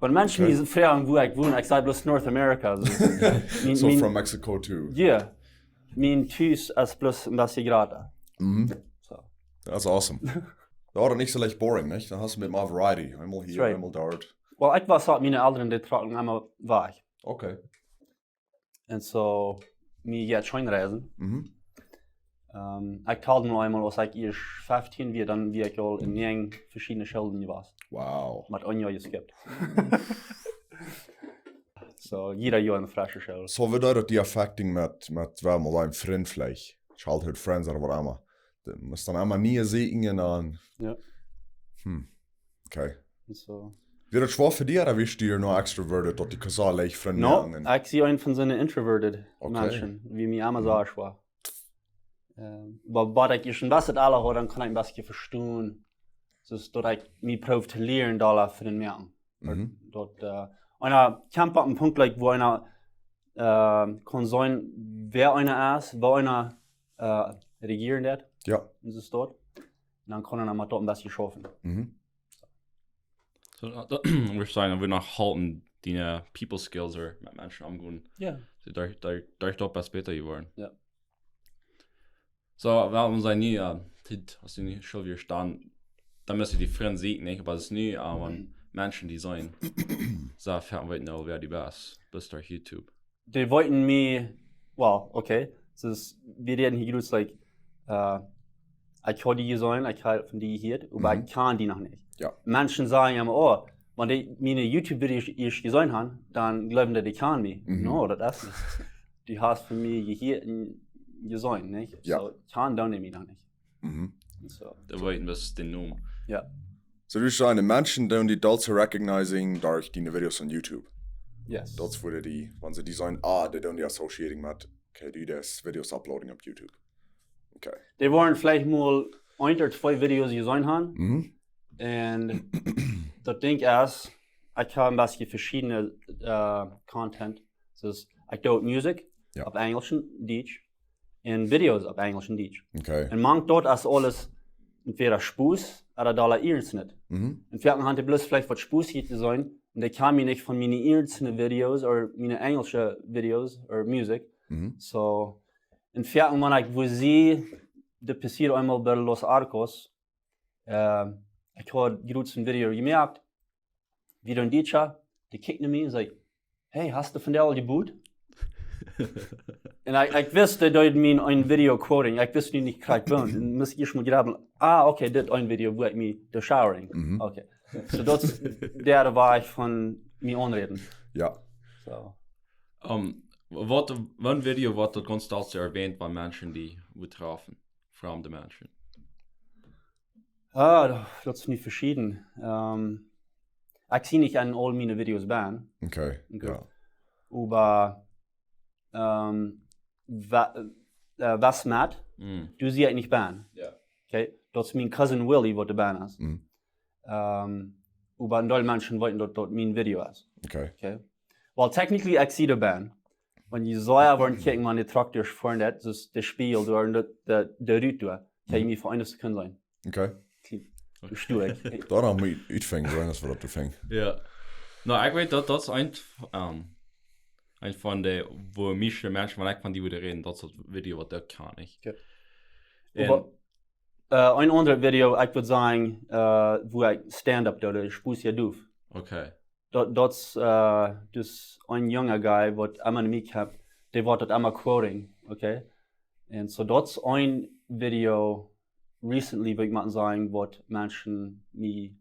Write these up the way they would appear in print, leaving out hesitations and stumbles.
Weil Menschen, die fragen, wo ich wohne, ich sage bloß North America. So from Mexico too. Ja. Mein Tüß ist bloß ein bisschen gerade. So. That's awesome. Ja, dann nicht so leicht boring, nicht? Dann hast du mit mal Variety. Einmal hier, right. einmal dort. Well, ich war halt meine Eltern, die tragen einmal weg. Okay. Und so, mir geht schon reisen. Ich talte nur einmal, als ich erst 15 war, dann war ich all in 9 verschiedene Schulen gewesen. Wow. Mit einem Jahr geskippt. So, jeder Jahr eine frische Schule. So wie dat die affecting met wel mal ein Freund vielleicht. Childhood friends oder was immer. Du musst dann einmal nie sehen an. Ja. Okay. So. Wird das schwer für dich oder bist du noch extroverted, dass die Kasal leicht Freunde No, ich sehe einen von seinen introverted Okay. Menschen, wie mir immer so war. Aber ich schon was alle habe, dann kann ich ein bisschen verstehen. So dass ich mich probiere zu lernen, da für den Merken. Dort, einer kommt auf einen Punkt, wo einer kann sein, wer einer ist, wo einer regieren wird. Ja. Das ist dort. Und dann kann er mal dort ein bisschen schaffen. So, wir sagen, wir noch halten die People Skills oder mit Menschen umgehen. Ja. So, dadurch doch was besser geworden. Ja. So, weil man sagt nie, hast du nicht schon wieder stand, dann müssen die Freunde sehen, nicht? Aber es ist nie, Menschen, die sein, so fern weit noch, wer die was, bis durch YouTube. Die wollten mir, well, okay, so wir reden hier gut, like, ich kann die sein, ich kann von die hier, aber ich kann die noch nicht. Ja. Menschen sagen immer, oh, wenn die meine YouTube-Videos erst gesehen haben, dann glauben die kann mich. No, das ist nicht. Die hast von mir hier gesehen, nicht? Ja. So, kann dann mich noch nicht. So. Da wollten wir den Namen. Ja. So du sagst, Menschen, die adults recognizing durch die Videos on YouTube. Yes. Das würde die, wenn sie die sagen, die don't die associating mit, okay, die das Videos uploading auf YouTube. Okay. Die wollen vielleicht mal 1 oder 2 Videos gesehen haben. Und das Ding ist, ich habe ein bisschen verschiedene Content. Das ich tue Musik auf Englisch und Deutsch und Videos auf Englisch und Deutsch. Okay. Und man dort ist alles entweder Spaß oder Dollar Internet. Und wir haben bloß vielleicht was Spaß hier zu sein und die kann mir nicht von meinen Internet Videos oder meine englischen Videos oder Musik. So, und wir haben wo sie, das passiert einmal bei Los Arcos. Ich habe gerade ein Video gemerkt, wieder ein Deutscher, die kicken mich und sagt, hey, hast du von der all die Boot? Und ich wusste, dass ich mir ein Video quoting, ich wusste nicht, gerade bin. Und muss ich mal graben, okay, das ist ein Video, wo ich mich showering. Okay. So, das der war ich von mir anreden. Ja. So. Ein Video wird dort ganz stolz erwähnt bei Menschen, die betroffen, fremde Menschen. Das ist nicht verschieden. Ich sehe nicht an all meine Videos ban. Okay. Ja. Aber was Matt, du siehst nicht ban. Ja. Okay, das ist mein Cousin Willie, was der ban ist. Aber ein Menschen wollten dort mein Video ist. Okay. Well, technically, ich sehe den ban. Wenn die so wollen kicken, wenn die Traktor fahren, das ist das Spiel, der Route, kann ich mir für eine Sekunde sein. Okay. Du stur. Da haben wir uitvingen, so das wir das fingen. Ja. Nou, ik weet dat is een van de, wo mische Menschen, wenn ich von die wieder reden, das ist das Video, was der kann ich. Okay. Ein anderes Video, ich würde sagen, wo ich Stand-up da, der Spuß ja doof. Okay. Das ist ein junger Guy, der immer mich hat, der wird das immer quoting, okay? Und so das ist ein Video, recently, würde ich mal sagen, was Menschen mir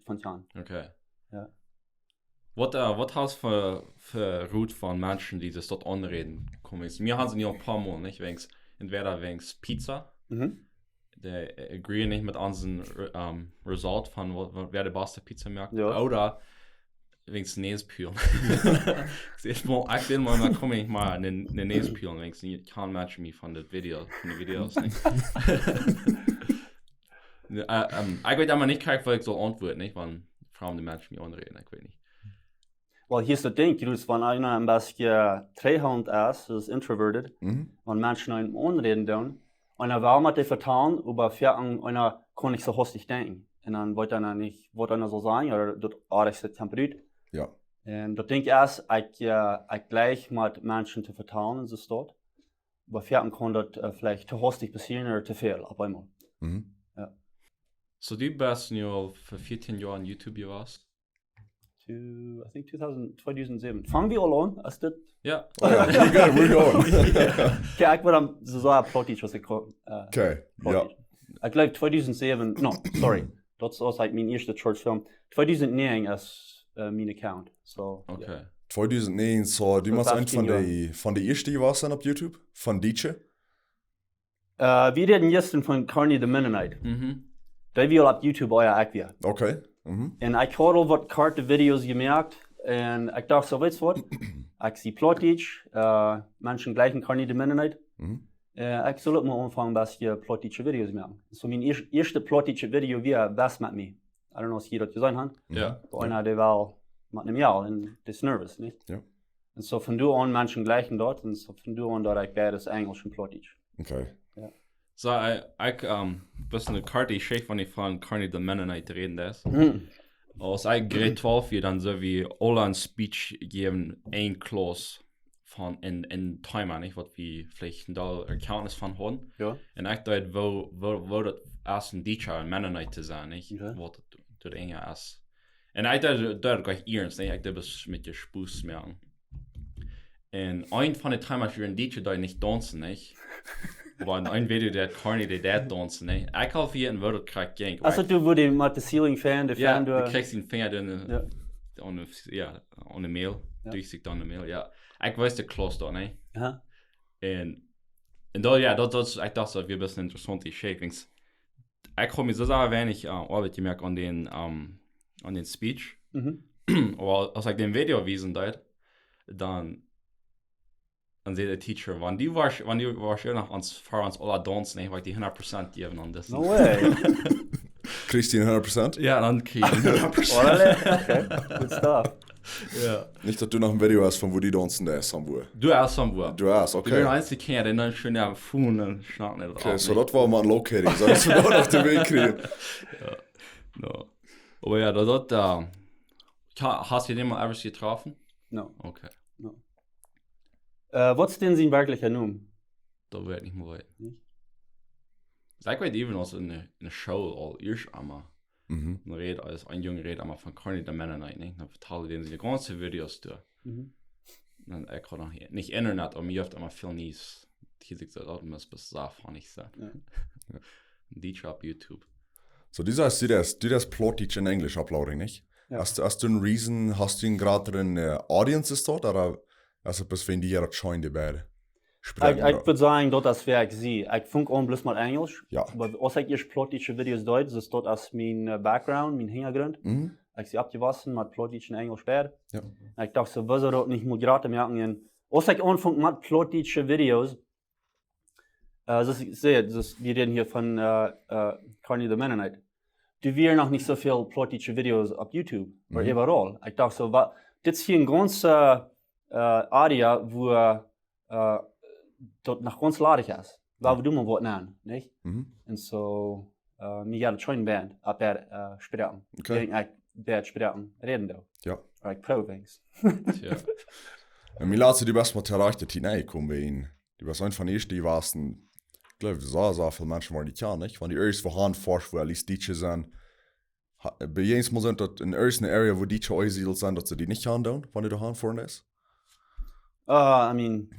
von haben. Okay. Ja. Was hast du für Route von Menschen, die das dort anreden? Wir haben sie ja ein paar Mal, nicht? Entweder wegen Pizza, der agree nicht mit unseren Result von wer der beste Pizza merkt, oder wegen Näspülen. Ich will mal komme ich mal eine Näspülen, wegen ich kann matchen mich von den Videos nicht. Ich weiß aber nicht, weil ich so antworten, nicht, wann Frauen die Menschen mich anreden, ich weiß nicht. Well, hier ist das Ding, wenn einer ein bisschen Trehhand ist, das ist introverted, wenn Menschen einen anreden tun, einer will mit dir vertrauen, aber für einer kann nicht so hastig denken. Und dann wird einer nicht, wird einer so sagen, oder dort ist das Temperat, Ja. En dat denk ik erst, ik gleich mit Menschen zu vertrauen, in das dort. Aber vierten kann das vielleicht zu hastig passieren oder zu viel auf einmal. Mhm. Ja. So du bist nu für 14 Jahre on YouTube warst? I think 2007. Fangen wir all an? Als das? Ja. Oh ja, we're going. Ja, ik word dan zo plottig als ik Okay, ja. Ik geloof 2007, no, sorry. Dat is als mijn eerste short film. 2009 als mijn account. So, Okay. yeah. 2009, so, du machst einen von der ersten, die warst dann auf YouTube? Von Dietsche? Wir reden jetzt von Carney the Mennonite. Mhm. Da wir auf YouTube euer auch wieder. Okay. Mhm. En ik had al wat korte video's gemerkt. En ik dacht zo, weet je wat? Ik zie plottig, mensen gleichen Carney the Mennonite. Mhm. Ik zal ook maar aanvangen bij je plottige video's maken. So mijn eerste plottige video weer was met me. I don't know of je dat gezien hebt. Ja. Bij einer die wel met een jaar en dat is nervous, niet? Ja. En so van du an mensen gleichen dort. En so van du an dat ik bij das Englisch en plottig. Okay. So, ich bisschen eine Karte schick, wenn ich von Carney the Mennonite reden das. Als ich Grade 12 hier dann so wie Olan Speech geben, ein Klaus von in Timer, nicht, was wir vielleicht da Erkenntnis von haben. Ja. Und ich dachte, wo das erst ein Teacher ein Mennonite zu sein, nicht? Okay. Wo das enger ist. Und ich dachte gleich ernst, nicht? Ich dachte, das mit der Spuss merken. Und ein von den Timers, die ein Teacher da nicht tanzen, nicht? Aber in ein Video, der Carney, der tanzen, nicht? Ich hoffe, hier wird das gerade gehen. Also du würdest mit der Ceiling Fan, der Ja, Fan, du kriegst den Finger Ja. on de mail. Ja. Durchsicht aan de mail, ja. Ik wist de klos dan, hè. Aha. En dat, ja, dat is, ik dacht dat weer best interessant die shakings. Ik heb me zo weinig arbeid gemerkt aan den speech. Mhm. Aber als ik den video wiesen deed, dan zei de teacher, wanneer die was je nog voor ons alle dansen, hè, waar ik die 100% geven aan dit. No way. Kriegst du ihn 100%? Ja, dan kreeg ik 100%. Okay, good stuff. Ja. Nicht, dass du noch ein Video hast, von wo die tanzen, der ist am Wohl. Du hast Hamburg. Du hast, Ich bin okay. der einzige Kerl, der dann schon ja Fuhn und Schnacken nicht Okay, so das war mal ein Locating, sollst du da noch den Weg kriegen. No. Aber ja, dort, hast du den mal ever getroffen? No. Okay, Was denn sein wirklicher Name? da wird nicht mehr weit. Nicht? Ich weiß eben, als in der Show all erst einmal Mhm. ein Junge redet einmal von Carney the Mennonite, ne? Dann verteilt den die ganze Videos durch. Mhm. Dann kann noch nicht Internet, aber mir oft einmal viel Nies. Die sich so, das muss bis davon nicht sein. Ja. Die auf YouTube. So, du sagst, du das Plot in Englisch uploading, nicht? Ja. Hast du einen Reason, hast du gerade eine Audience dort, oder hast du etwas, wenn die ja das scheuen, die beide? Ich würde sagen, das wäre ich sie. Ich funke auch bloß mal Englisch. Ja. Aber als ich erst plottische Videos Deutsch, das ist dort als mein Background, mein Hintergrund. Mhm. Ich sie abgewaschen mit plottischen Englisch beide. Ja. Ich dachte so, was er dort nicht mal gerade merken. Als ich anfange mit plottische Videos, das ich sehe, wir reden hier von Carney the Mennonite. Du wirst noch nicht so viel plottische Videos auf YouTube oder überall. Ich dachte so, das ist hier ein ganzer Area, wo dort noch ganz ladig ist. Waar we doen maar wat aan, niet? Mhm. En zo, mir gaat het schon band, ab der spreken. Okay. Ik ben spreken, reden do. Ja. Or ik pro things. Tja. Und mir lässt du best mal erreicht, die Nähe kommen bei ihnen. Die war ein von ersten, die warsten, ich glaube, so viele Menschen waren die ja nicht. Wenn die erst vorhanden forschen, wo alles Deutsche sind, bei jedem Mal sind das in der ersten Area, wo Deutsche angesiedelt sind, dass sie die nicht haben, wenn die da vorne ist. I mean,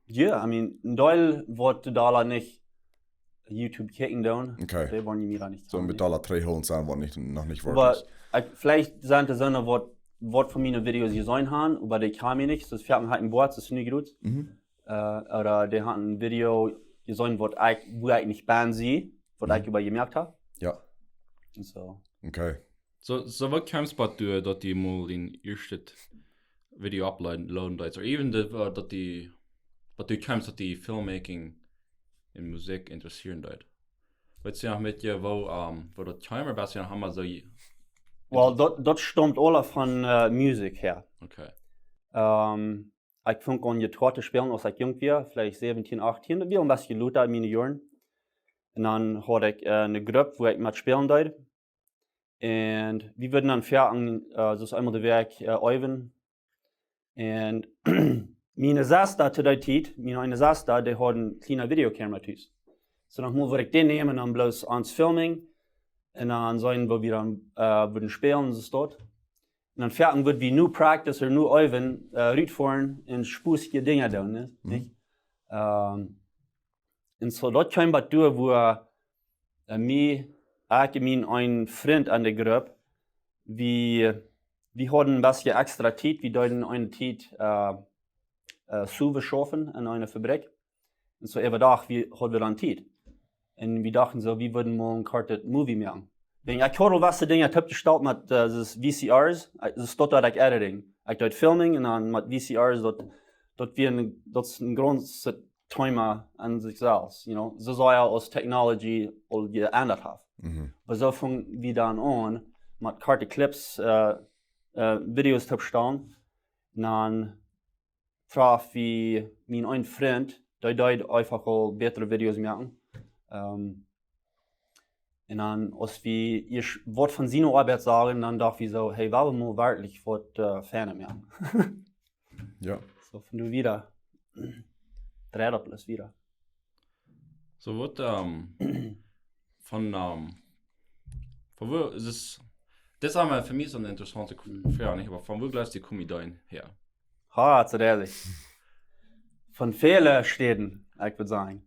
yeah, I mean, in Deutschland wird da nicht YouTube kicken down. Okay. Die wollen die mir da nicht So haben, mit nicht? aller drei Holen sein, was noch nicht Aber wirklich. vielleicht sind das Sonne, was von meinen Videos gesehen haben, aber die kamen nicht. Das fährt halt ein Wort, das ist nicht gut. Mhm. Oder die hatten ein Video gesehen, wo ich nicht ban sehe, was ich über gemerkt habe. Ja. Und so. Okay. So was kamst du, dass die mal den ersten Video uploaden da, oder even dass die, was du kamst, dass die Filmmaking in Musik interessieren da. Weißt du noch mit dir, wo der Timer bist, haben wir so, Well, dat stammt alle von Musik her. okay. Ich fange an Gitarre zu spielen, als ich jung war, vielleicht 17, 18. Das war ein bisschen lauter in meinen Jahren. Und dann hatte ich eine Gruppe, wo ich mit spielen durfte. Und wir würden dann fertig, das ist einmal der Werk Euwen. Und meine Sasta zu der Zeit, meine eine Sasta, die hat eine kleine Videokamera tüß. So dann würde ich den nehmen und dann bloß ans Filming. Und dann sagen, wo wir dann würden spielen, das ist dort. Und dann fertig wird wie nur Practice oder nur Euwen, rütfahren und spusige Dinge tun, ne? Nicht? Und so dort kam was durch, wo mir, ich und ein Freund an der Gruppe, wir hatten ein bisschen extra Zeit, wir hatten eine Zeit Suve schaffen in einer Fabrik. Und so jeden Tag hatten wir dann Zeit. Und wir dachten so, wir würden mal ein kartet Movie machen. Wenn ich hatte was Dinge, ich habe gestartet mit das VCRs, das ist dort ich Editing. Ich dort Filming und dann mit VCRs, dort ist ein großes Thema an sich selbst, you know. So soll ja aus Technology geändert haben. Aber so fangen wir dann an, mit Karte Clips, Videos zu bestellen. Und dann traf ich meinen Freund, der einfach auch bessere Videos machen. Und dann, als wir ihr Wort von seiner Arbeit sagen, dann dachte ich so, hey, warum mal wirklich was Ferne machen? Ja. So, von du wieder. Dreht alles wieder. So wird von wo ist es, das ist einmal für mich so eine interessante Frage, nicht? Aber von wo glaubst du, die kommen dahin her? Ha, zu der sich. Von vielen Städten, ich würde sagen.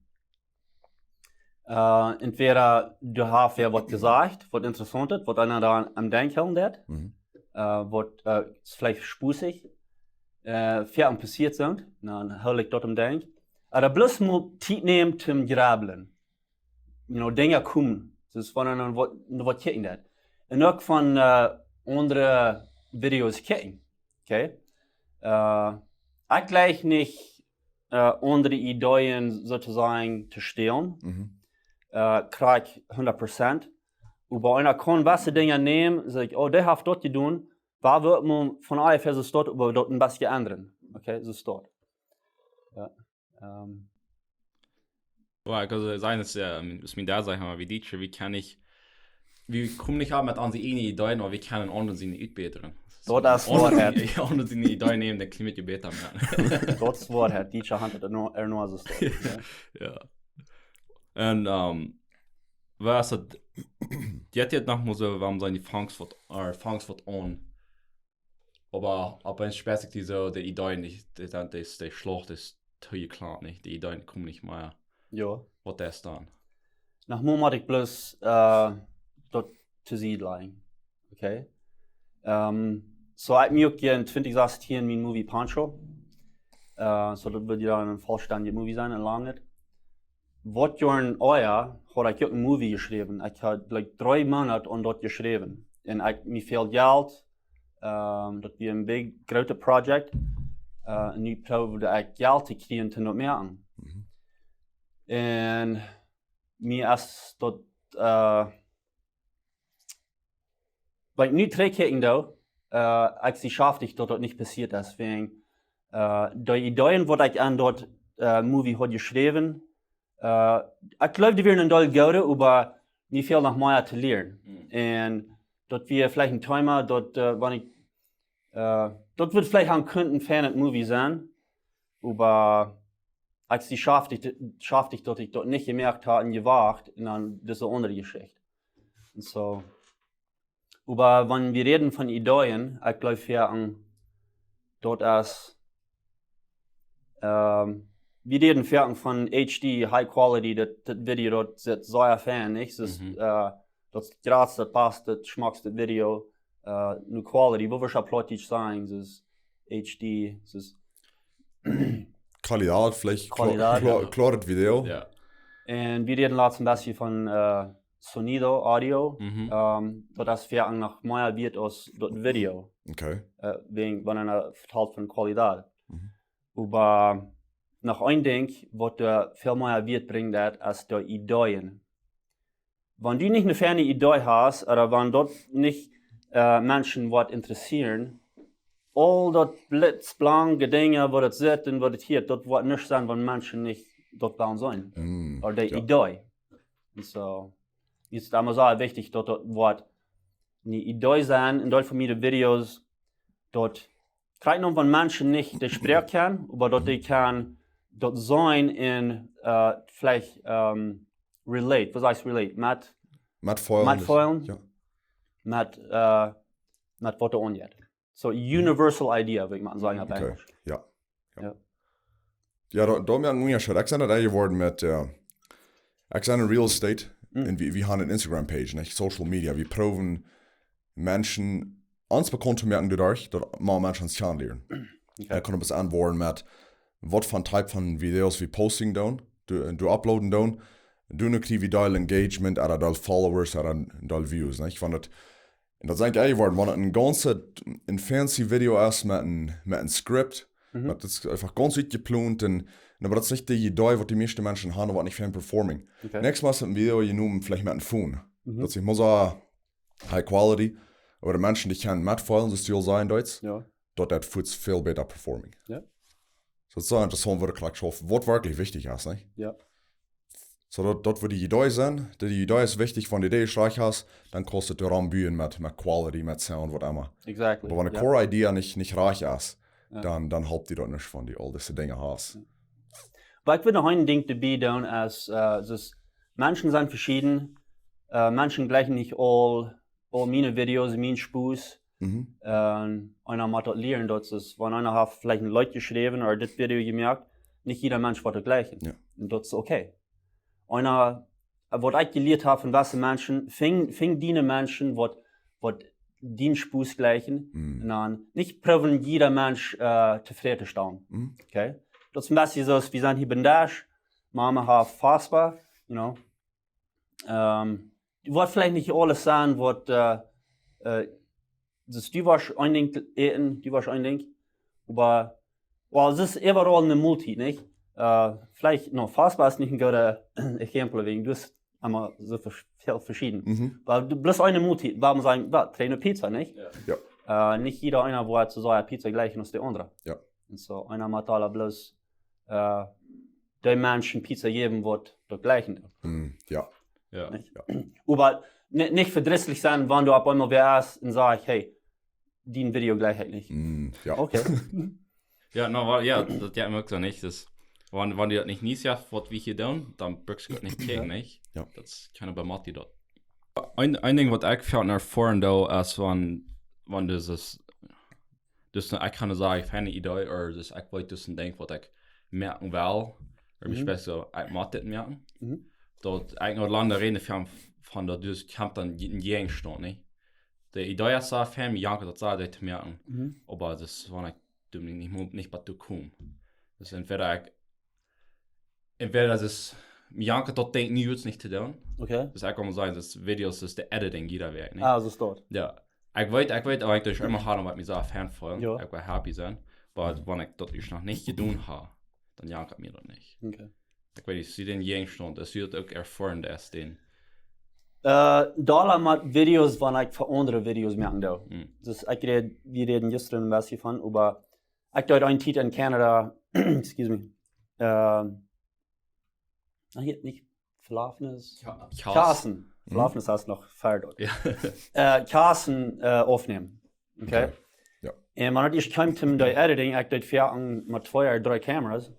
Entweder du hast ja was gesagt, was interessant ist, was einer da am Denken hat, was vielleicht spusig, viel passiert sind, dann höre ich dort am Denken. Aber bloß mal Zeit nehmen zum Grabeln. You know, Dinge kommen. Das ist von einer, was kicken das. Und auch von anderen Videos kicken. Okay? Ich gleich nicht andere Ideen sozusagen zu stehlen. Krieg 100%. Über einer kann was Dinge nehmen, sag ich, oh, der hat dort getan, war wird man von AFS ist dort, aber dort ein bisschen ändern. Okay, so ist dort. Ja. Also sein ist mir da sagen, wie kann ich, wie komme ich mit an die eine Ideen, aber wie kann anderen sie nicht besseren? Dort das Wort hat. Ja, und sie eine Idee nehmen, der Klima besser machen. Dort das Wort hat, die Hand hat nur so. Ja. Und was hat die hat jetzt noch mal so, warum seine Frankfurt on, aber in Speziell diese die Ideen nicht, das ist der Schlucht ist zu klar nicht, die Ideen kommen nicht mehr. Ja. Was das dann? Nach Moment ich bloß dort zu siedeln. Okay. So ich mir in 2016 mein Movie Pancho. So das wird ja ein vollständiges Movie sein, ein langes. Was Jahren euer hat ich ein Movie geschrieben. Ich habe like 3 Monate an dort geschrieben. Und mir viel Geld. Das war ein big großes Projekt. Und ich probierte ich Geld zu kriegen, zu noch mehr an. Und mir ist dort like nicht trägkicken da, ich schaffe ich dort nicht passiert, deswegen die Ideen, was ich an dort Movie hat geschrieben, ich glaube, die werden ein doll gut, aber nicht viel noch mehr zu lernen. Und dort wir vielleicht ein Timer, dort wenn ich dort wird vielleicht ein Kunden Fan Movie sein, aber als die schafft ich dort nicht gemerkt habe und gewagt, und dann das ist eine andere Geschichte. Und so. Aber wenn wir reden von Ideen, ich glaube, wir dort als wir reden von HD, High Quality, das Video dort ist sehr fan, nicht? Das ist das Graz, das passt, das schmeckt das Video, nur Quality, wo wir schon plötzlich sagen, das ist HD, das ist Qualität, vielleicht Qualität, klares Video. Ja. Und wir reden ein bisschen von Sonido, Audio, das wir nach mehr wird aus dort Video. Okay. Wegen einer verteilt von Qualität. Aber nach ein Ding, was der viel mehr wird bringt, als die Ideen. Wenn du nicht eine ferne Idee hast, oder wenn dort nicht Menschen was interessieren, all das blitzblanke Dinge, wo das sieht und wo das hier, dort wird nicht sein, wenn Menschen nicht dort bauen sollen. Oder die Idee. Und so ist damals auch wichtig, dort wird die Idee sein, in Deutschland von mir Videos, dort kriegen noch von Menschen nicht die Sprache kennen, aber dort die kann dort sein in vielleicht relate, was heißt relate? Matt Foilen. Ja. Mit was da angeht. So universal idea, würde ich mal sagen, auf Englisch. Ja. Ja, da merken wir schon, ich bin da geworden mit, ich bin in Real Estate, und wir haben eine Instagram-Page, nicht? Social Media, wir proben Menschen, uns bekannt zu merken dadurch, dass mal Menschen uns kennenlernen. Okay. Können bis antworten mit, was für ein Typ von Videos wir posting down, du uploaden down, du nicht wie dein Engagement, oder dein Followers, oder dein Views, nicht? Und das ist eigentlich geworden, wenn ein fancy Video ist mit einem Skript, das ist einfach ganz gut geplant, aber das ist nicht die Idee, was die meisten Menschen haben, was nicht für ein Performing. Okay. Nächstes Mal ist ein Video genommen, vielleicht mit einem Phone. Das ist muss auch High Quality, oder Menschen, die können mitfallen, so Stil sein, Deutsch, dort hat Foods viel besser Performing. Ja. So, das ist so interessant, was wirklich wichtig ist, nicht? Ja. So, dort wo die Idee sind, die Idee ist wichtig, wenn die Idee reich hast, dann kostet der Raum Bühnen mit Quality, mit Sound, was immer. Exactly. Aber wenn eine Core-Idee nicht reich ist, dann habt ihr dort nicht von die all diese Dinge hast. Aber ich würde noch ein Ding dabei tun, als Menschen sind verschieden, Menschen gleichen nicht all meine Videos, meine Spus. Einer muss dort lernen, dass wenn einer hat vielleicht ein Leute geschrieben oder das Video gemerkt, nicht jeder Mensch wird das gleichen. Ja. Und das ist okay. Einer, was ich gelernt habe von was Menschen, fing die Menschen, was den Spus gleichen, und dann nicht probieren, jeder Mensch zufrieden stehen. Okay? Das ist ein bisschen so, wir sind hier bendasch, Mama hat fassbar, you know. Du wolltest vielleicht nicht alles sagen, was du warst ein Ding eten, du warst ein Ding, aber es ist überall eine Multi, nicht? Vielleicht noch fassbar ist nicht ein guter Exempel, wegen du hast immer so viel verschieden. Weil du bloß eine Multi, warum sagen, eine Pizza, nicht? Ja. Nicht jeder einer wird zu so einer Pizza gleich als der andere. Ja. Und so einer muss alle bloß den Menschen Pizza geben, wird der gleichen. Ja. Ja. Aber nicht verdrießlich sein, wenn du ab einmal wärst und sagst, hey, die Video Gleichheit nicht. Ja. Okay. Ja, das ja immer so nicht. Das, wenn du das nicht nie sagst, was wir hier tun, dann brauchst du das nicht kriegen, nicht? Ja. Das ist keine bei Matti dort. Ein Ding, was ich fällt nach vorne da, ist, wenn das ich kann sagen, ich habe eine Idee, oder das ich wollte das ein Ding, was ich merken will, oder mich besser, ich mag das merken. Dort eigentlich lange reden von der dus kommt dann in jeden Stunde, nicht? Die Idee ist auch für mich, Janke, das sei zu merken, aber das war nicht bei du kommen. Das ist entweder das ist Janke dort denkt nie jetzt nicht zu tun. Okay. Das kann man sagen, das Videos ist der Editing jeder Werk, nicht? Ah, so ist dort. Ja. Ich weiß eigentlich immer hart, weil ich so ein Fan von, ich will happy sein, aber wenn ich das noch nicht getan habe, dann Janke mir das nicht. Okay. Ich weiß, ich sehe den jeden Stunde, das wird auch erfahren, dass den. Da mit Videos, wenn ich für andere Videos merken da. Wir reden gestern ein bisschen von, aber ich dort einen Titel in Kanada, excuse me, nicht Verlaufenes? Carson. Verlaufenes heißt noch Feier dort. Carson aufnehmen. Okay? Ja. Und wenn ich kam zum Editing, ich dort fertig mit 2 oder 3 Kameras.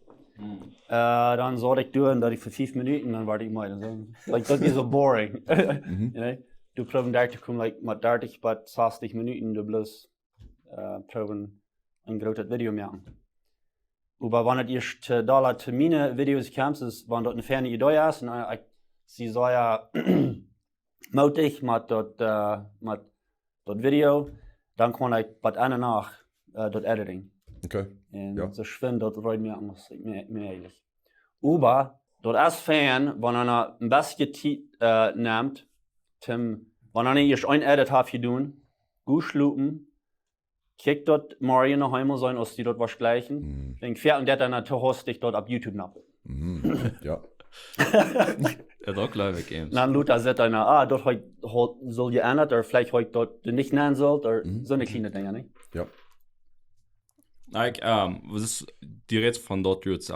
Dann soll ich tun, dass ich für 5 Minuten, dann warte ich mal. Das ist so boring. You know? Du probieren da zu kommen, mit 30 bis 60 Minuten, du bloß probieren ein großes Video machen. Aber wenn ich da zu meinen Videos kommt, ist, wenn dort eine ferne Idee ist, und sie soll ja mutig mit dort Video, dann kann ich was nach dort Editing. Okay. Und ja. So schwimmt dort rein mir anders, mir eigentlich. Aber dort ist Fan, wenn einer ein bisschen nimmt, wenn einer erst ein Edit hat getan, gut schlupen, kickt dort Mario noch einmal sein, als die dort was gleichen, dann fährt und der dann natürlich dich dort auf YouTube nach. Ja. Ja, doch, glaube ich, Games. Dann Luther sagt einer, dort soll geändert, oder vielleicht heute dort nicht nennen sollt, oder so eine kleine Dinge, nicht? Ja. Was ist direkt von dort jetzt,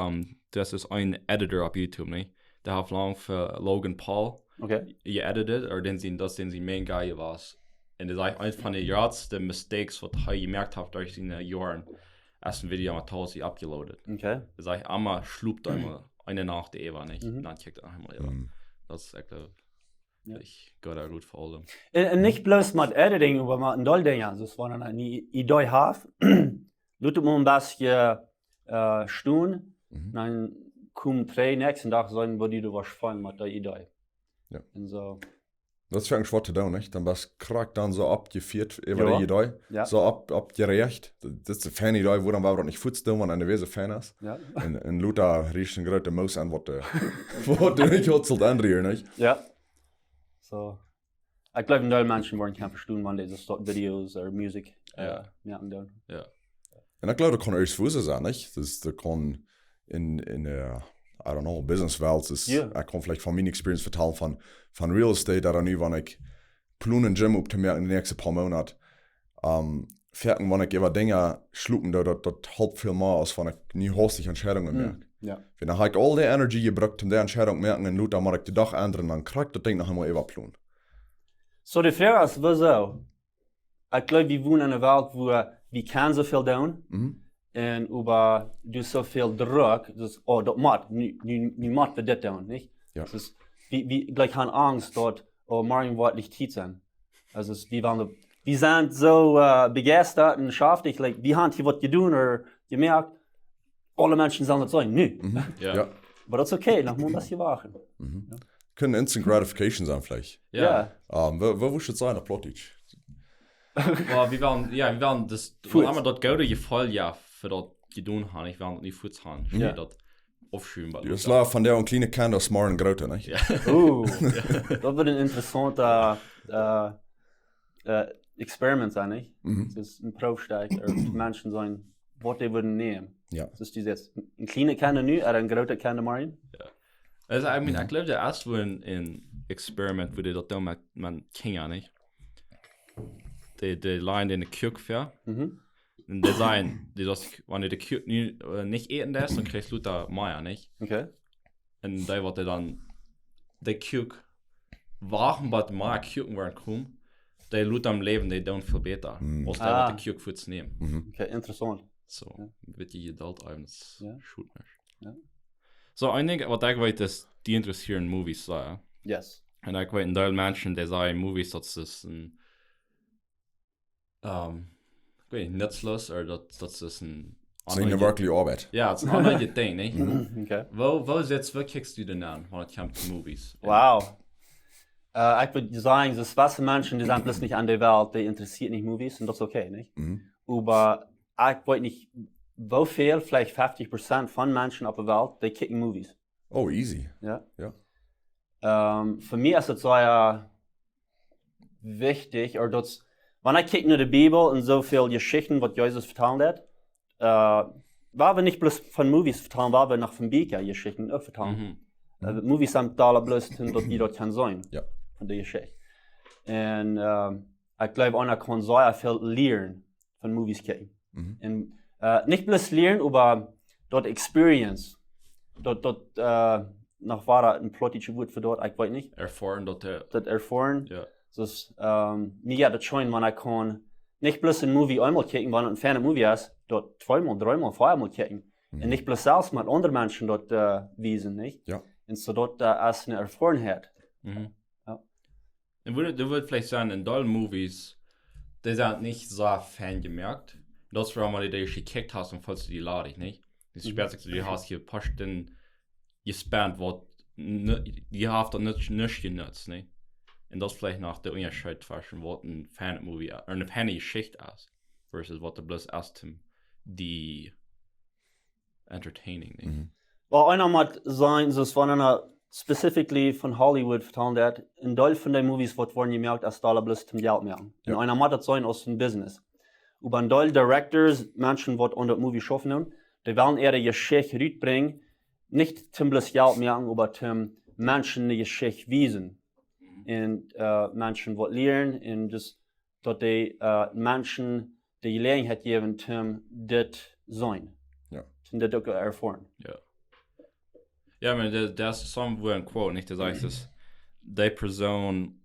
das ist ein Editor auf YouTube, ne? Der hat lang für Logan Paul geeditet, oder den sie Main Guy war, Und das ist eines von den größten Mistakes, was ich gemerkt habe durch die Jahren. Erst ein Video mit 1000 abgeloadet. Okay. Das ist einmal schlupt einmal eine Nacht der Eva nicht. Dann checkt er einmal Eva. Das ist echt, ich gehe da gut vor allem. Und nicht bloß mit Editing, aber mit den Dolldingen. Also es war dann eine Idee haben. Lütte mal ein bisschen Stunden. Dann kommen 3 nächsten Tag sagen, wo die du was fallen mit der Idee. Ja. Und so. Das ist eigentlich was zu tun, nicht? Dann was kriegt dann so abgeführt über die Idee. Ja. So abgerecht. Das ist eine Fan-Idee, wo dann war nicht futzt, wenn eine Wese Fan ist. Ja. Und Luther riecht ein großer Maus an, was du nicht hutzelt anrühren, nicht? Ja. So. Ich glaube, viele Menschen wollen keine verstehen, wann diese Videos oder Musik merken. Ja. Und ich glaube, das kann euch Fuße sein, nicht? Das kann in der, I don't know, Businesswelt, ich kann vielleicht von meiner Experience vertellen von Real Estate, da nu, wenn ich Plunen Gym auf dem Markt in den nächsten paar Monaten, fertig, wenn ich über Dinge schlucken, das halb viel mehr, als wenn ich nie hastig Entscheidungen merke. Ja. Wenn ich halt all die Energie gebraucht, um die Entscheidung zu merken, und Luther mache ich die Dach ändern, dann kriegt das Ding noch einmal überplun. So, die Frage ist, wieso? Ich glaube, wir wohnen in einer Welt, wo wir können so viel tun. Und über du so viel Druck, das das macht, nu macht wir das tun, nicht? Ja. Das ist, wie gleich haben Angst dort, morgen wird nicht Zeit sein. Also wir sind so begeistert und schaftig, like, wir haben hier was getan oder gemerkt, alle Menschen sollen das sagen, nö. Ja. Aber das ist okay, nach muss das hier warten. Können Instant Gratification sein, vielleicht. Ja. Wo should sein, der Plottage? Wir werden das, wo haben wir dort gute Gefall, für dort getan haben, ich werde nicht Fuß haben. Ich will dort aufschreiben. Das war von der kleine Kind aus Maren Grote, nicht? Ja. Das wird ein interessanter Experiment sein, nicht? Das ist ein Probsteig, Menschen sein, was die würden nehmen. Ja. Das ist jetzt ein kleiner Kind nu, oder ein großer Kind Marien. Ja. Also, ich glaube, der erste war ein Experiment, wo die dort tun, man Kinder, nicht? Die Line in der Kirche fährt. Und die sagen, wenn du die Kirche nicht eten lässt, dann kriegst du da Meier, nicht? Okay. Und da wird dann die Kirche wachen, bei der Meier Kirchen werden kommen, die Leute am Leben, die tun viel besser, als die die Kirche Fuß nehmen. Okay, interessant. So, wird die Adult Items shoot nicht. Ja. So, ein Ding, was ich weiß, ist, die interessieren Movies, sagen. Yes. Und ich weiß, in Teil Menschen, die sagen Movies, das ist ein ich weiß nicht, nutzlos, oder das ist ein Das ist eine wirkliche Arbeit. ja, es ist ein anderes Ding, nicht? Okay. Wo kickst du denn an, wenn es kommt zu Movies? Wow. Ich würde sagen, das was Menschen, die sind bloß nicht an der Welt, die interessiert nicht Movies, und das ist okay, nicht? Aber ich weiß nicht, wie viel, vielleicht 50% von Menschen auf der Welt, die kicken Movies. Oh, easy. Ja. Ja. Für mich ist es sehr wichtig, oder das, wenn ich kicke nur die Bibel und so viele Geschichten, was Jesus vertellen hat, war wir nicht bloß von Movies vertellen, war wir nach von Büchern Geschichten auch vertellen. Movies sind da bloß, dass die dort kann sein, Ja. von der Geschichte. Und ich glaube, einer kann sehr viel lernen von Movies kicken. Und nicht bloß lernen, aber dort Experience. Dort nach war ein plottische Wort für dort, ich weiß nicht. Erfahren, Das erfahren. ja. Dus mir hat das schon, wenn ich kann nicht bloß ein Movie einmal kicken, wenn es ein ferner Movie ist, dort 2-mal, 3-mal, 4-mal kicken. Und nicht bloß selbst mit anderen Menschen dort wiesen, nicht? Ja. Und so dort als eine Erfahrenheit. Ja. Du würdest vielleicht sagen, in dollen Movies, die sind nicht so Fan gemerkt. Das war mal die du gekickt hast und falls du die lade nicht. Das sperrt sich, du hast hier Posten gespannt, was die haft nicht genutzt, nicht? Und das vielleicht nach der Unterschied zwischen was ein Fan-Movie oder eine Fan-Geschichte ist, versus was du bloß erst die entertaining, nicht? Well, einer muss sein, so von einer specifically von Hollywood vertellen hat, in Teil von den Movies wird worden gemerkt, als Dollar bloß zum Geld merken. Und einer muss das sein aus dem Business. Über ein Teil Directors, Menschen, die an der Movie schaffen, die wollen eher die Geschichte rüberbringen, nicht zum bloß Geld merken, aber zum Menschen die Geschichte wiesen. Und Menschen, die lernen, und das, dass die Menschen die Gelegenheit geben, zum das sein. Ja. Zum das auch erfahren. Ja. Ja, aber das ist so ein Quote, nicht? Das heißt, dass die Person,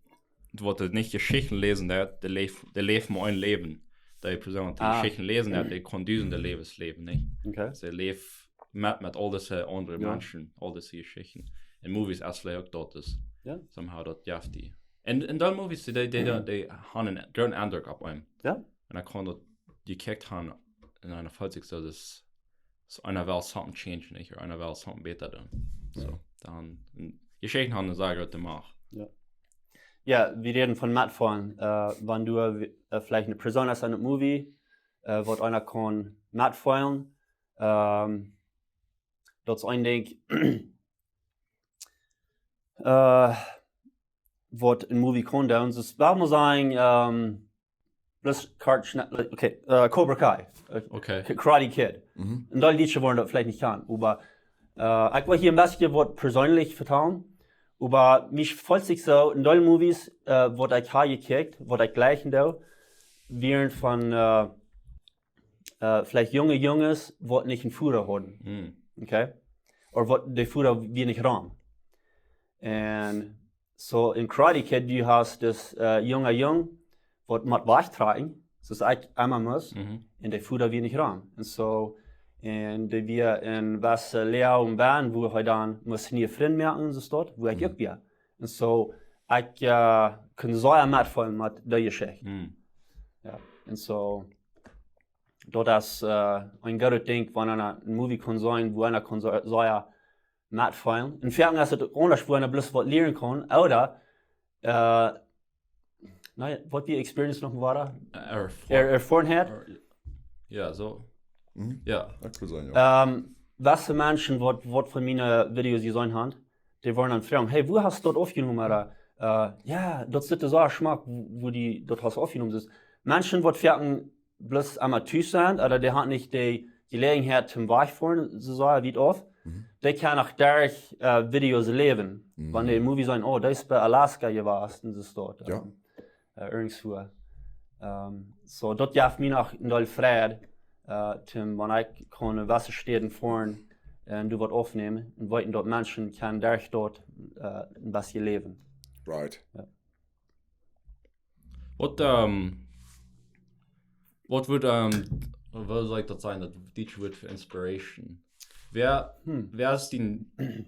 wollte nicht Geschichten lesen, der lebt mein Leben. Die Person, die Geschichten lesen, die kann diesen Lebensleben, nicht? Okay. Sie lebt mit all diese anderen Menschen, all diese Geschichten. In Movies erstmal auch dort ist. Ja. Somehow dort ja die. In den Movies, die haben einen großen Eindruck auf einem. Ja. Und kann dort die gekickt haben in einer Fall so, dass einer will something change, nicht? Oder einer will something better tun. So, dann Geschichten haben eine sehr gute Macht. Ja. Ja, wir reden von Matt vorhin. Wenn du vielleicht eine Person hast in einem Movie, wo einer kann Matt feilen, das ist ein Ding, was ein Movie kann, und das war mal sagen, okay, Cobra Kai, Okay. Karate Kid. Und da Liedchen wollen das vielleicht nicht kann, aber ich will hier ein bisschen was persönlich vertrauen. Aber mich freut sich so, in den Movies, wo ich habe gekickt, wo ich gleich da, während von vielleicht junge Jungs, die nicht einen Führer haben. Okay? Oder wo der Führer wir nicht ran. Und so in Karate Kid, du hast das junge Jung, was mit wegtragen, das ich einmal muss, und der Führer wir nicht ran. Und so, und wir in was Lehrer und Bahn, wo ich dann muss nie Freund merken, so dort, wo ich auch bin. Und so, ich kann so ein mitfallen mit der Geschichte. Ja, und so, das ist ein guter Ding, wenn einer ein Movie kann sein, wo einer kann so ein mitfallen. In Fernsehen ist es anders, wo einer bloß was lernen kann, oder, naja, was die Experience noch war da? Erfahren hat. Ja, so. Ja. Das kann sein, ja. Was für Menschen, was von meinen Videos gesehen haben, die wollen dann fragen, hey, wo hast du dort aufgenommen? Oder, ja, das ist so ein Geschmack, wo die dort hast aufgenommen ist. Menschen, die fertig bloß Amateur sind, oder die haben nicht die Gelegenheit zum Weichfahren, so wie oft, die können auch durch Videos leben. Wenn die im Movie sagen, oh, das ist bei Alaska gewesen, das ist dort. Ja. Irgendwo. So, dort darf mir noch in der Freiheit, wenn ich kann Wasserstädten fahren und du was aufnehmen und weiten dort Menschen können durch dort ein bisschen leben. Right. Ja. What soll ich das sein, das Teach wird für Inspiration? Wer ist die,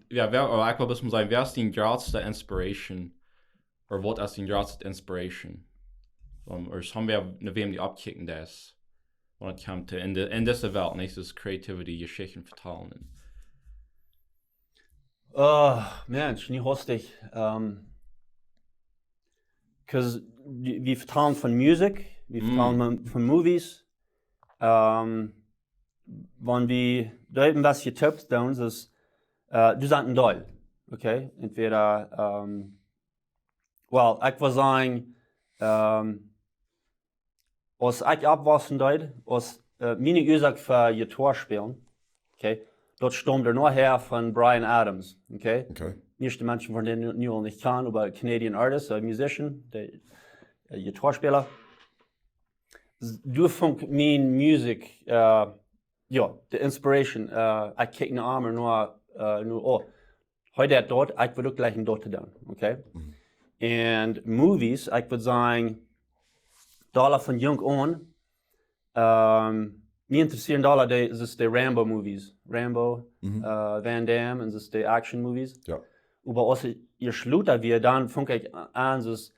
ja, oder ich muss sagen, wer ist die größte Inspiration? Oder was ist die größte Inspiration? Oder haben wir eine wem die abkicken, das wenn es kommt in dieser Welt, nicht das Creativity, Geschichten vertalen. Mensch, nie hostig. Because wir vertalen von Musik, wir vertalen von Movies. Wenn wir da eben was getippt haben, ist, du sagst ein Teil, okay? Entweder, well, ich würde sagen, als ich abwaschen deed, als meine Ursache für Gitarre spielen, okay? Dort stammt nur her von Bryan Adams, okay? Okay. Nicht die Menschen, von denen ich nicht kann, aber Canadian Artist, ein Musician, der Gitarrespieler. Durch meine Musik, ja, die Inspiration, ich kicke eine Arme nur, oh, heute dort, ich würde gleich ein dort tun, okay? Und Movies, ich würde sagen, Dollar von jung an, mir interessieren Dollar die Rambo-Movies. Rambo, Van Damme, und das ist die Action-Movies. Ja. Aber als ihr schluter wir, dann fange ich an, dass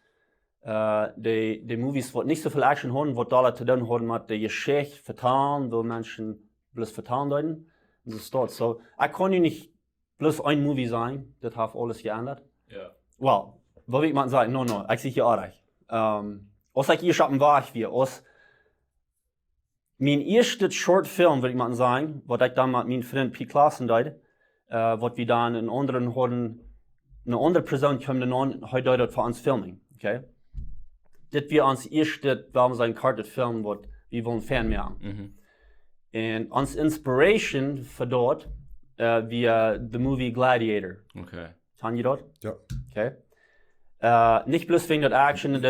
die Movies, die nicht so viel Action haben, die Dollar zu tun haben mit der Geschichte vertan, wo Menschen bloß vertan werden. Und das ist dort. So, ich kann nicht bloß ein Movie sein, das hat alles geändert. Ja. Well, was will ich mal sagen? No, ich sehe hier auch nicht. Als ich hier schaffen war, als mein erster Shortfilm, würde ich mal sagen, was ich dann mit meinem Freund P. Klassen deed, was wir dann in anderen hatten, eine andere Person kam dann an, heute dort für uns filmen, okay? Das wir uns erste, warum sein Kartet Film, was wir wollen Fan machen. Und uns Inspiration für dort, via the movie Gladiator. Okay. Kann ihr dort? Ja. Okay. Nicht bloß wegen der Action, mit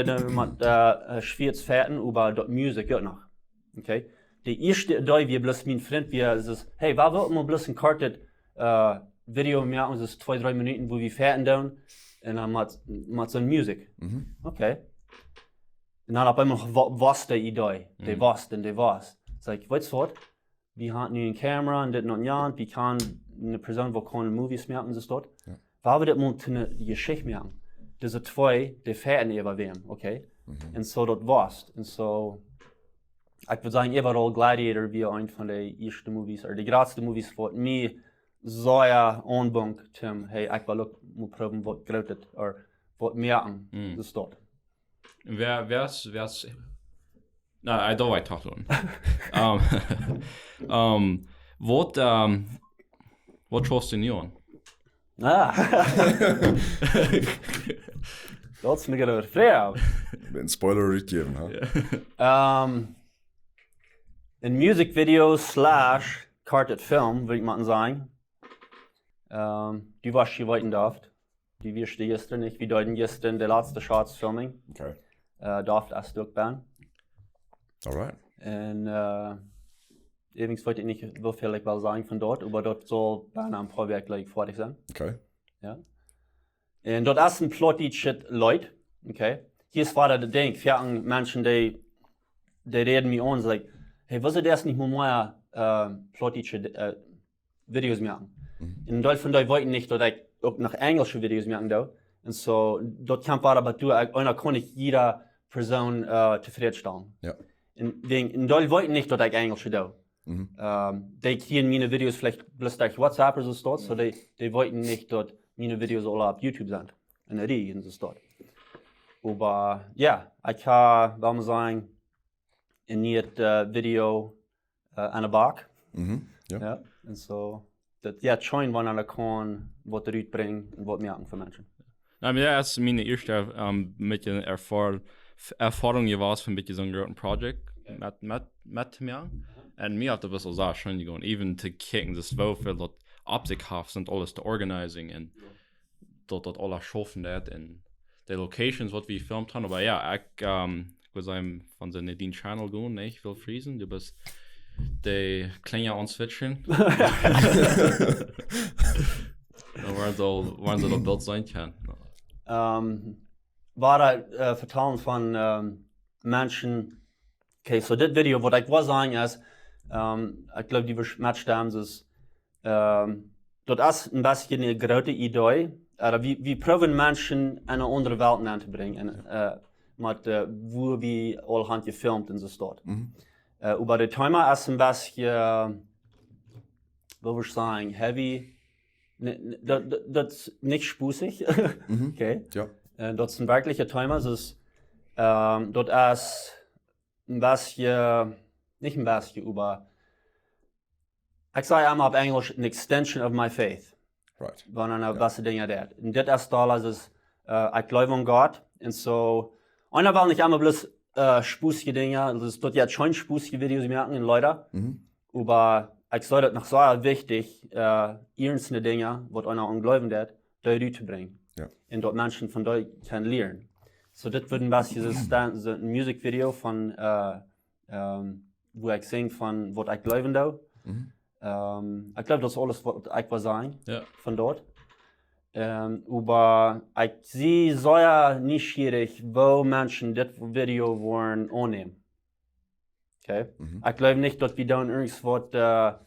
schwierig Fährten, aber dort Musik auch noch. Okay. Die erste Idee, wir bloß mein Freund, wir ist, hey, was wird man bloß ein Kartet Video machen, das ist 2-3 Minuten, wo wir Fährten tun, und dann mit so Musik. Okay. Und dann auf einmal was die Idee, die was. Sag ich, weißt du was? Wir haben eine Kamera und das noch ein wie kann eine Person, die keine Movies merken, das dort. Weil wir das mal eine Geschichte merken. Diese zwei, die Fährten über wem, okay? Und so dort was. Und so, ich würde sagen, überall Gladiator wie ein von den ersten Movies, oder die größten Movies, für mich so ja anbunk, Tim, hey, ich will auch mal probieren, was grötet, oder was merken, das dort. Wär's na, da war ich Tachlon. What schaust du nie an? Das ist eine gute Frage. Ein Spoiler gegeben, ha? In Musikvideos / Carted Film, würde ich mal sagen. Die was ich weiten darf. Die wirst du gestern nicht, wie deuten gestern der letzte Shots Filming. Okay. Darf das durchbauen. Alright. Und übrigens wollte ich nicht so viel ich will sagen von dort, aber dort soll dann ein Projekt fertig sein. Okay. Ja. Und dort ist ein Plot-Shit Leute, okay. Hier ist weiter der Ding, für Menschen, die reden mir an, sagen, hey, was ist das nicht mehr Plot-Shit Videos machen? Und dort von dort wollten nicht, dass ich auch nach englische Videos machen da. Und so, dort kann man aber einer kann nicht jeder Person zufriedenstellen. Ja. Und dort wollten nicht, dass ich englische da. Die kriegen meine Videos vielleicht bloß durch WhatsApp oder so, so die wollten nicht, dass meine Videos alle auf YouTube sind. Und die und so. Aber ja, ich kann, will man sagen, in jedem Video an der Back. Ja. Und so, das ja schon, wann einer kann, was er bringt und was merken für Menschen. Ja, das ist meine erste mit der Erfahrung gewesen von so einem großen Projekt mit mir. Und mir hat das auch schön gegangen, even zu kicken, das war für das Absichthaft und alles zu organisieren und dort alles schaffen und die Locations, was wir gefilmt haben. Aber ja, ich würde sagen, von der Nadine Channel gehen, ne? Ich will friesen, du bist die Klinge answitchen. Da waren sie doch Bild sein können. War da Vertrauen von Menschen, okay, so das Video, was ich was sagen ist, ich glaube, die Match haben ist, dort ist ein bisschen eine große Idee, wie probieren Menschen eine andere Welt anzubringen, mit wo wir alle Hand gefilmt und so dort. Aber der Thema ist ein bisschen, wie würde ich sagen, heavy, das ist nicht spusig, okay. Ja. Das ist ein wirklicher Thema, das dort ist ein bisschen, nicht ein bisschen, aber ich sage einmal auf Englisch, an extension of my faith. Right. Wenn einer was Dinge hat. Und das ist da, ist ich glaube an Gott. Und so, einer will nicht einmal bloß spusige Dinge, das ist dort jetzt schon spusige Videos merken in Leute. Aber ich sage das noch so wichtig, ernste Dinge, was einer an Glauben hat, da zu bringen. Ja. Und dort Menschen von dort können lernen. So, das wird ein bisschen so ein Musikvideo von, wo ich singe von, was ich glaube da. Ich glaube, das ist alles, was ich will sagen, von dort. Aber ich sehe sehr neugierig, wo Menschen das Video wollen annehmen. Okay? Ich glaube nicht, dass wir dann irgendwas,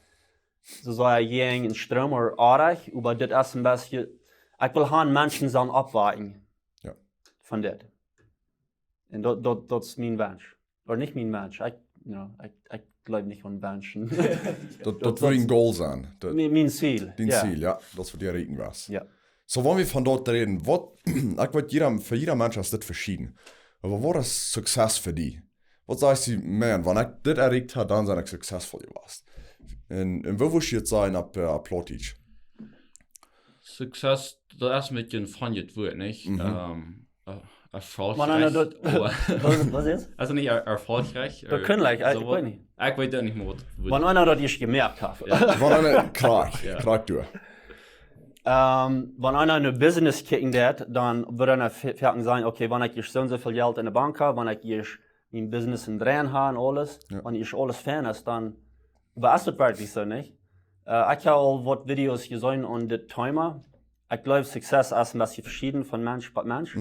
so jeng in Strom oder Arach, aber das ist ein bisschen, ich will haben Menschen sollen abwarten. Ja. Von das. Und das ist mein Wunsch. Oder nicht mein Wunsch. Ich glaube nicht an Menschen. Das würde ein Goal sein. Mein Ziel. Dein Ziel, ja. Das für dir reden was. Ja. So, wenn wir von dort reden, für jeder Mensch ist das verschieden. Aber was ist Success für die? Was sagst du, man, wenn ich das erreicht habe, dann bin ich successful gewesen. Und wo würdest du jetzt sein ab Plottage? Success, das ist mit dem Fanjet Wort, nicht? Erfolgreich. Was ist? Also nicht erfolgreich. Das können ich weiß nicht. Ich weiß nicht mehr, Wenn einer das ich gemerkt hat. Wenn einer, klar du. Wenn einer ein Business kicken wird, dann wird einer fertig sein, okay, wenn ich so und so viel Geld in der Bank habe, wenn ich mein Business in Drehen habe und alles, wenn ich alles fan ist, dann war es das wirklich so, nicht? Ich habe auch was Videos gesehen und das Thema. ich glaube, Success ist ein bisschen verschieden von Mensch zu Mensch.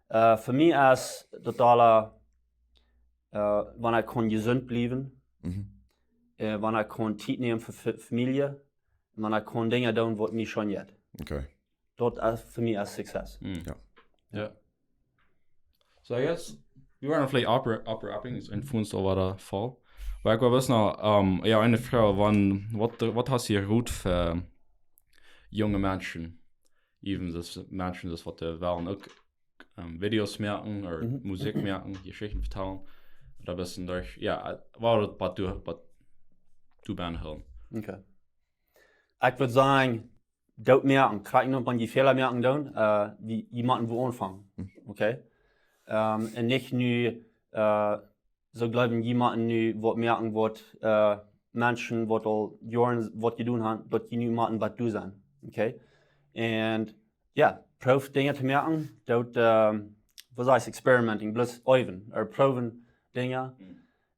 Für mich ist totaler, wenn ich gesund bleiben wenn ich Zeit nehmen für Familie, wenn ich Dinge tun, die mich schon jetzt. Okay. Dort ist für mich ist Success. Ja. So jetzt, wir waren vielleicht Upper-Upping, ist ein Funst over der Fall. Weil ich war wissen noch, ja, eine Frau, was hast du gut für junge Menschen? Even das Menschen, das was wollen auch Videos merken oder Musik merken, Geschichten vertellen. Oder bisschen durch, ja, was du hören. Okay. Ich würde sagen, dort merken, kriegen noch die Fehler merken tun, wie jemanden wo anfangen. Okay? Und nicht nur, so glauben jemanden nu wat merken wat Menschen wat al jaren wat je doen haben, dat je nu maken wat du zijn. Okay? Und ja, proef dingen te merken, dat was heißt experimenting, bloß oefen, oder proeven dingen.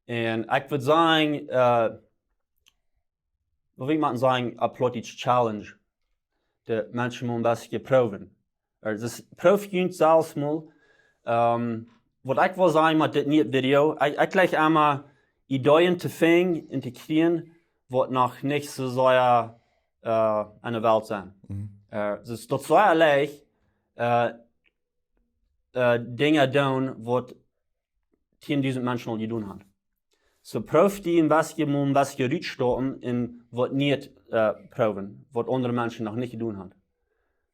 Und ich würde sagen, wat wil ik sagen, a plotige challenge, de mensen moeten een beetje proeven. Dus proef je zelfs mal, wat ik wil zeggen met dit nieuwe video, ik leg einmal Ideen te vinden en te krijgen, wat nog niet zo sehr aan de wereld zijn. Dus dat zou eigenlijk dingen doen wat 10.000 mensen al gedaan hebben. So proef die een beetje uitstoten en wat niet proeven, wat andere mensen nog niet gedaan hebben.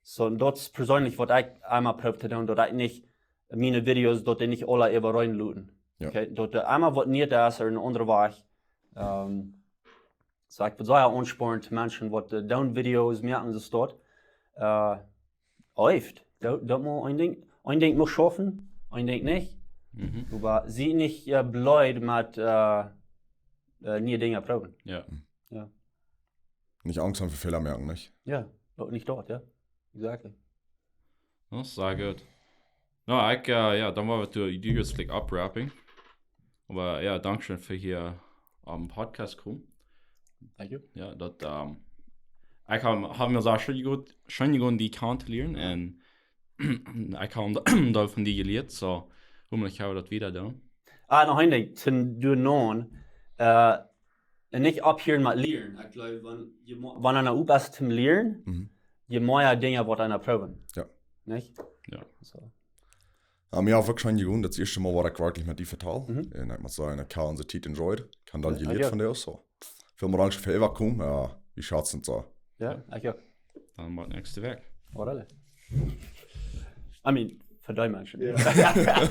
So dat is persoonlijk wat ik einmal proef te doen, dat ik niet meine Videos, dat die nicht alle even reinlooten. Ja. Okay? Dat einmal wat niet is, er een andere weg. So ik wil zeggen, aansporen te mensen wat doen video's merken ze dort. Oeft. Dat moet een ding moet schaffen, een ding niet. Aber sie nicht blöd mit neue Dinge proben. Ja. Nicht Angst haben für Fehler merken, nicht? Ja, nicht dort, ja. Exactly. Das ist sehr gut. No, ja, dann waren wir die jetzt like Upwrapping. Aber ja, Dankeschön für hier am Podcast kommen. Thank you. Ja, das, ich habe mir so schon gut die kanntelieren und ich habe da von die gelernt, so ich habe das wieder da. Noch ein Ding, zu doen, nicht abhören mit Lehren. Ich glaube, wenn einer übt zum Lehren, je mehr Dinge wird einer proben. Ja. Nicht? Ja. So. Mir auch wirklich schon gewohnt, das erste Mal war ich wirklich mit die vertal. Und ich muss sagen, ich habe unsere Zeit enjoyed. Ich habe dann gelehrt von dir so. Für moralisch für immer kommen, ja, wie schaut es denn so? Ja, ich auch. Dann war der nächste Weg. Oder? I mean, für die Menschen. Yeah.